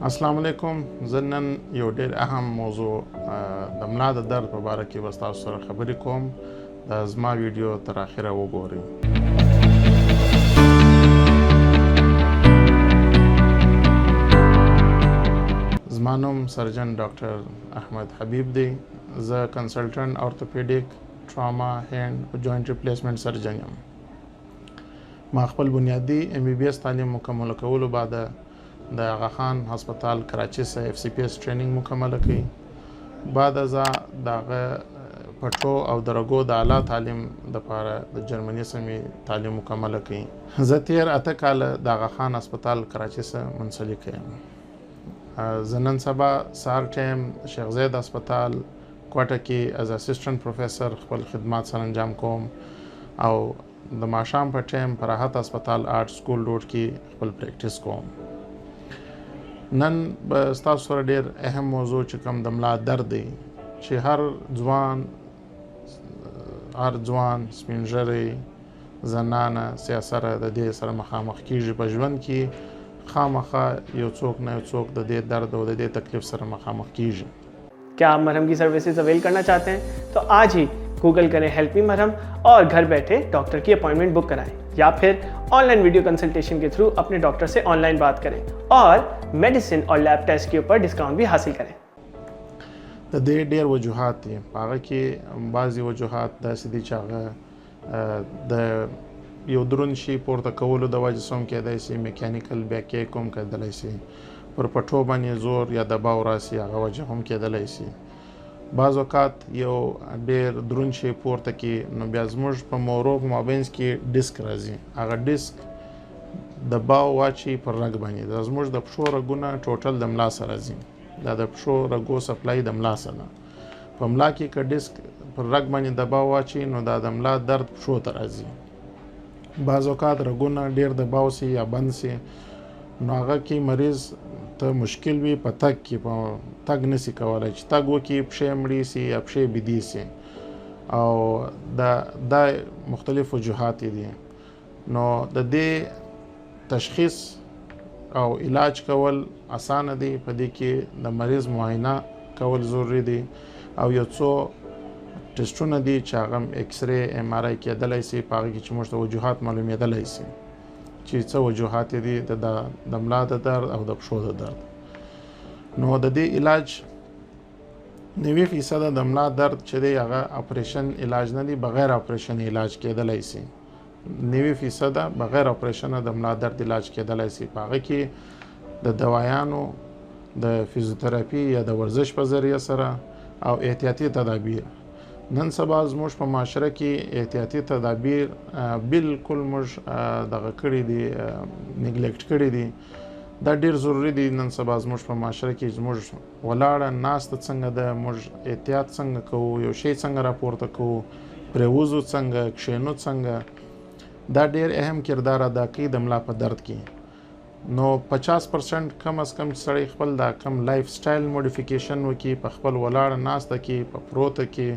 السلام علیکم. زه نن یو ډېر اهم موضوع د ملا د درد په باره کې به ستاسو سره خبرې کوم. زما ویډیو تر اخره وګورئ. زما نوم سرجن ډاکټر احمد حبیب دی. زه کنسلټنټ اورتوپیډیک ټراما هینډ او جوینټ ریپلیسمنټ سرجن یم. ما خپل بنیادي MBBS تعلیم مکمل کولو بعد د آغا خان هسپتال کراچي څخه FCPS ټریننګ مکمله کړې. بعد از دغه پټو او درګو د اعلی تعلیم دپاره د جرمني څخه تعلیم مکمله کړې. زه تیر 8 کاله د آغا خان هسپتال کراچي څخه منسلک یم. زه نن سبا سهار ټایم شیخ زید هسپتال کوټه کې از اسسټنټ پروفیسر خپل خدمات سره انجام کوم او د ماښام په ټایم په راحت هسپتال آرټ سکول روډ کې خپل پریکټیس کوم. نن به ستاسو سره ډېر اهم موضوع چې کوم د ملا درد دی چې هر ځوان سپین ږیری زنانه سیاسره د دې سره مخامخ کیږي. په ژوند کې خامخا یو څوک نه یو څوک د دې درد او د دې تکلیف سره مخامخ کیږي. क्या आप मरहम की सर्विसेज अवेल करना चाहते हैं तो आज ही गूगल करें हेल्प मी मरहम और घर बैठे डॉक्टर की अपॉइंटमेंट बुक कराएं या फिर ऑनलाइन वीडियो कंसल्टेशन के थ्रू अपने डॉक्टर से ऑनलाइन बात करें और मेडिसिन और लैब टेस्ट के ऊपर डिस्काउंट भी हासिल करें. د دې ډېر وجوهات دي. په هغه کې بعضې وجوهات داسې دي چې هغه د یو دروند شي پورته کولو د وجې هم کیدای شي، میکانیکل بیک کیک هم کیدلی شي، پر پټو باندې زور یا دباو راسي هغه وجه هم کیدلی شي. بعض اوقات یو ډېر دروند شی پورته کې نو بیا زموږ په مورو په مابینځ کې ډیسک راځي. هغه ډیسک دباو واچي پر رګ باندې. دا زموږ د پښو رګونه ټوټل د ملا سره راځي. دا د پښو رګو سپلای د ملا سره. په ملا کې که ډیسک پر رګ باندې دباو واچي نو دا د ملا درد پښو ته راځي. بعض اوقات رګونه ډېر دباو سي یا بند سي نو هغه کې مریض ته مشکل وي په تګ کې، په تګ نسی کولی چې تګ وکړي، پښې مړې سي یا پښې بېدې سي او دا مختلف وجوهات دي. نو د دې تشخیص او علاج کول اسانه دي. په دې کې د مریض معاینه کول ضروري دي او یو څو ټسټونه دي چې هغه ایکس ری MRI کېدلی سي. په هغه کې چې موږ ته وجوهات معلومېدلی سي چې څه وجوهات دي د ملا د درد او د پښو د درد. نو د دې علاج 90% د ملا درد چې دی هغه اپریشن علاج نه دی، بغیر اپریشن علاج کېدلی سي. 90% بغیر اپریشن د ملا درد علاج کېدلی سي. په هغه کې د دوایانو، د فزیوتراپي یا د ورزش په ذریعه سره او احتیاطي تدابیر. نن سبا زموږ په معاشره کې احتیاطي تدابیر بالکل موږ دغه کړي دي، نیګلیکټ کړي دي. دا ډېر ضروري دي. نن سبا زموږ په معاشره کې زموږ ولاړه ناسته څنګه ده، موږ احتیاط څنګه کوو، یو شی څنګه راپورته کوو، پرېوځو څنګه، کښېنو څنګه، دا ډېر اهم کردار ادا کوي د ملا په درد کې. نو 50% کم از کم سړی خپل دا کم لایف سټایل موډیفیکیشن وکړي، په خپل ولاړه ناسته کې، په پروته کې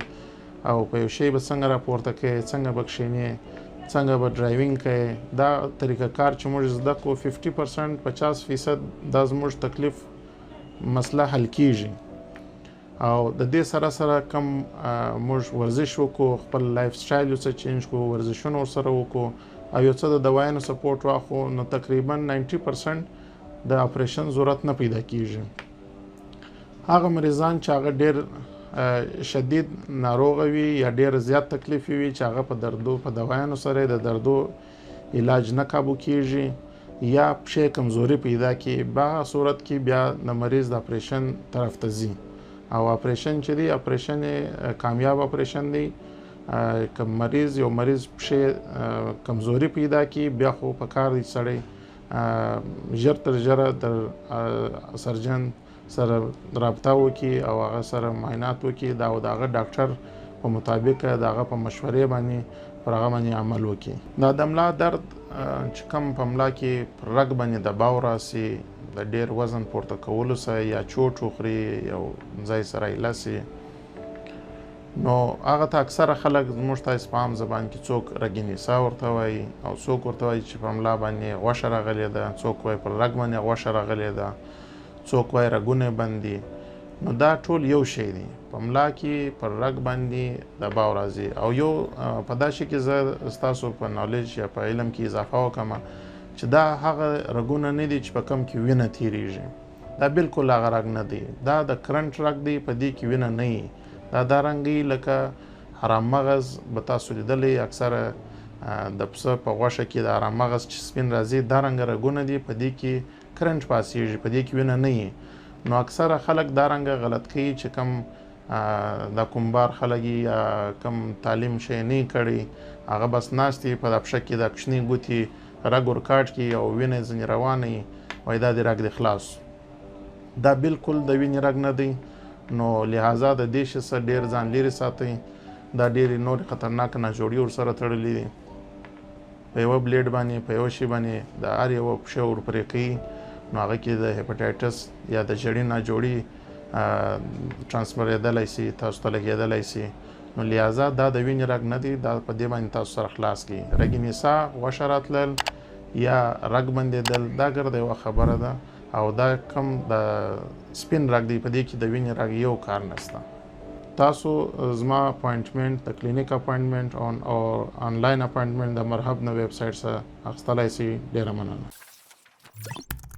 او په یو شی به څنګه راپورته کوي، څنګه به کښېنې، څنګه به ډرایوینګ کوي. دا طریقه کار چې موږ زده کړو 50% 50% دا زموږ تکلیف مسله حل کیږي. او د دې سره سره کم موږ ورزش وکړو، خپل لایف سټایل ورڅخه چینج کړو، ورزشونه ورسره وکړو او یو څه د دوایانو سپورټ واخلو نو تقریبا 90% د اپریشن ضرورت نه پیدا کیږي. هغه مریضان چې هغه ډېر شدید ناروغه وي یا ډېر زیات تکلیف وي چې هغه په دوایانو سره د دردو علاج نه کابو کیږي یا پښې کمزوري پیدا کی، په صورت کې بیا د مریض د اپریشن طرف ته ځي. او اپریشن چې دی اپریشن کامیاب اپریشن دی. که یو مریض پښې کمزوري پیدا کی بیا خو په کار دی سړی ژر تر ژره د سرجن سره رابطه وکړي او هغه سره معاینات وکړي او د هغه ډاکټر په مطابق د هغه په مشورې باندې پر هغه باندې عمل وکړي. دا د ملا درد چې کوم په ملا کې پر رګ باندې دباو راسي، د ډېر وزن پورته کولو سره یا چوټ وخوري، یو ځای سره ایله سي، نو هغه ته اکثره خلک زموږ ته په عام زبان کې څوک رګینیسا ورته وایي او څوک ورته وایي چې په ملا باندې غوښه راغلې ده، څوک وایي پر رګ باندې غوښه راغلې ده، څوک وایي رګونه بند دي، نو دا ټول یو شی دی. په ملا کې پر رګ باندې دباو راځي او یو په دا شي کې زه ستاسو په نالج یا په علم کې اضافه وکړم چې دا هغه رګونه نه دي چې په کم کې وینه تیریږي. دا بالکل هغه رګ نه دی، دا د کرنټ رګ دی، په دې کې وینه نه وي. دا دارنګې لکه حرام مغز به تاسو لیدلی اکثره د پسه په غوښه کې د حرام مغز چې سپین راځي، دا رنګه رګونه دي، په دې کې کرنټ پاسیږي، په دې کې وینه نه وي. نو اکثره خلک دا رنګه غلط کوي چې کم د کومبار خلک یا کم تعلیم شی نه کړي، هغه بس ناست دي په د پښه کې د کوچني ګوتې رګ ورکاټ کړي او وینې ځینې روانه وي، وایي دا د رګ د خلاص. دا بالکل د وینې رګ نه دی. نو لہذا د دې شي څخه ډېر ځان لرې ساتئ. دا ډېرې نورې خطرناکه ناجوړي ورسره تړلي دي. په یوه بلیډ باندې په یوه شي باندې د هر یوه پښه ورپرې کوي، نو هغه کې د هیپاټایټس یا د ژړې ناجوړي ټرانسفریدلی سي، تاسو ته لګېدلی سي. نو لہذا دا د وینې رګ نه دی، دا په دې باندې تاسو سره خلاص کړي. رګ نسا غوښه راتلل یا رګ بندېدل دا ګرده یوه خبره ده او دا کم د سپین رګ دی، په دې کې د وینې رګ یو کار نشته. تاسو زما اپوینټمنټ د کلینیک اپوینټمنټ او آنلاین اپوینټمنټ د مرحب نه ویب سایټ سره اخیستلی سي. ډېره مننه.